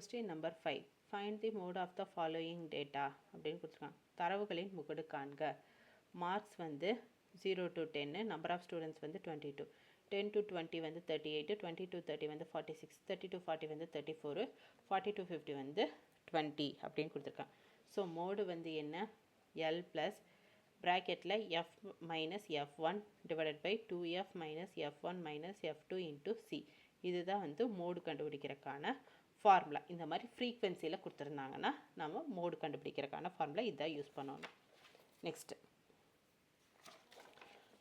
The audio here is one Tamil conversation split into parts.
Question number 5. Find the mode of the following data அப்படின்னு கொடுத்துருக்காங்க. தரவுகளின் முகடு காண்க. மார்க்ஸ் வந்து 0 to 10, நம்பர் ஆஃப் ஸ்டூடெண்ட்ஸ் வந்து 22, 10 to 20 வந்து 38, 20 to 30 வந்து 46, 30 to 40 வந்து 34, 40 to 50 வந்து 20 அப்படின்னு கொடுத்துருக்காங்க. ஸோ மோடு வந்து என்ன? எல் ப்ளஸ் ப்ராக்கெட்டில் F minus F one divided by 2f minus F one minus F two into C. இதுதான் வந்து மோடு கண்டுபிடிக்கிறதுக்கான ஃபார்முலா. இந்த மாதிரி ஃப்ரீக்வன்சியில் கொடுத்துருந்தாங்கன்னா நம்ம மோடு கண்டுபிடிக்கிறதுக்கான ஃபார்முலா இதான் யூஸ் பண்ணணும். நெக்ஸ்ட்டு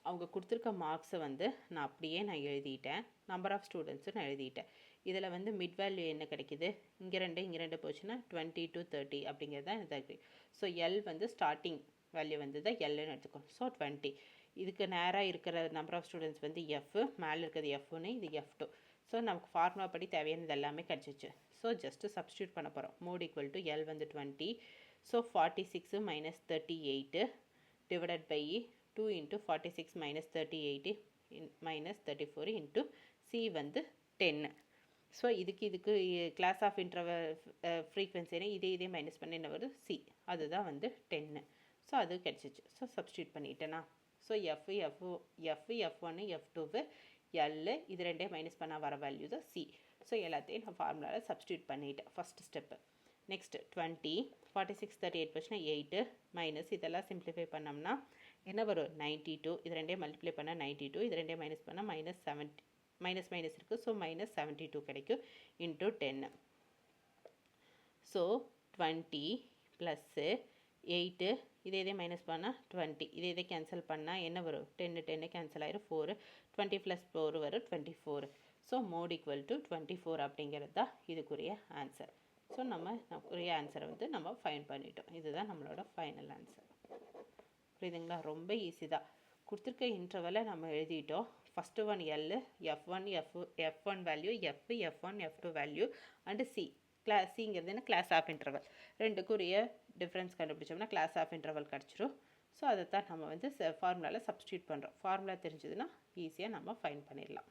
அவங்க கொடுத்துருக்க மார்க்ஸை வந்து நான் அப்படியே எழுதிட்டேன். நம்பர் ஆஃப் ஸ்டூடெண்ட்ஸும் நான் எழுதிட்டேன். இதில் வந்து மிட் வேல்யூ என்ன கிடைக்கிது? இங்கே ரெண்டு போச்சுன்னா 20 to 30 அப்படிங்கிறது தான் இதாக. ஸோ எல் வந்து ஸ்டார்டிங் வேல்யூ வந்து தான் எல்லுன்னு எடுத்துக்கணும். ஸோ 20. இதுக்கு நேராக இருக்கிற நம்பர் ஆஃப் ஸ்டூடெண்ட்ஸ் வந்து எஃப், மேலே இருக்கிறது எஃப்னு, இது எஃப்2. ஸோ நமக்கு ஃபார்முலா படி தேவையானது எல்லாமே கிடச்சிச்சு. ஸோ ஜஸ்ட்டு சப்ஸ்டியூட் பண்ண போகிறோம். மோட் ஈக்குவல் டு எல் வந்து 20. So 46 minus 38 divided by 2 into 46 minus 38 minus 34 into C வந்து 10. ஸோ இதுக்கு கிளாஸ் ஆஃப் இன்டர்வல் ஃப்ரீக்வன்சினா இதே மைனஸ் பண்ண என்ன வருது? சி. அதுதான் வந்து 10. ஸோ அது கிடச்சிச்சு. ஸோ சப்ஸ்டியூட் பண்ணிட்டேனா? ஸோ எஃப்1 எஃப்2 எல் இது ரெண்டே மைனஸ் பண்ணால் வர வேல்யூ தான் சி. ஸோ எல்லாத்தையும் நான் ஃபார்முலாவில் சப்ஸ்டியூட் பண்ணிட்டேன். First step. நெக்ஸ்ட் 20, 46, 38 போச்சுன்னா 8 மைனஸ் இதெல்லாம் சிம்ப்ளிஃபை பண்ணோம்னா என்ன வரும்? 92. இது ரெண்டே மல்டிப்ளை பண்ணால் 92, இது ரெண்டே மைனஸ் பண்ணால் மைனஸ் 70, மைனஸ் இருக்குது. ஸோ மைனஸ் 72 கிடைக்கும் இன்ட்டு 10. ஸோ 20 ப்ளஸ்ஸு 8 இதே மைனஸ் பண்ணால் 20, இதே கேன்சல் பண்ணால் என்ன வரும்? 10 கேன்சல் ஆயிரும். 4, 20 + 4 வரும் 24. ஸோ மோட் ஈக்குவல் டு 24 அப்படிங்கிறது தான் இதுக்குரிய ஆன்சர். ஸோ நமக்குரிய ஆன்சரை வந்து நம்ம ஃபைண்ட் பண்ணிட்டோம். இதுதான் நம்மளோட ஃபைனல் ஆன்சர். புரியுதுங்களா? ரொம்ப ஈஸி தான். கொடுத்துருக்க இன்டர்வலை நம்ம எழுதிட்டோம். First one L, F one value, F one F two value and C. சிங்கிறது என்ன? Class of interval. ரெண்டுக்குரிய டிஃப்ரென்ஸ் கண்டுபிடிச்சோம்னா கிளாஸ் ஆஃப் இன்டர்வல் கிடச்சிரும். ஸோ அதை தான் நம்ம வந்து ஃபார்முலாவில் சப்ஸ்டியூட் பண்ணுறோம். ஃபார்முலா தெரிஞ்சதுன்னா ஈஸியாக நம்ம ஃபைண்ட் பண்ணிடலாம்.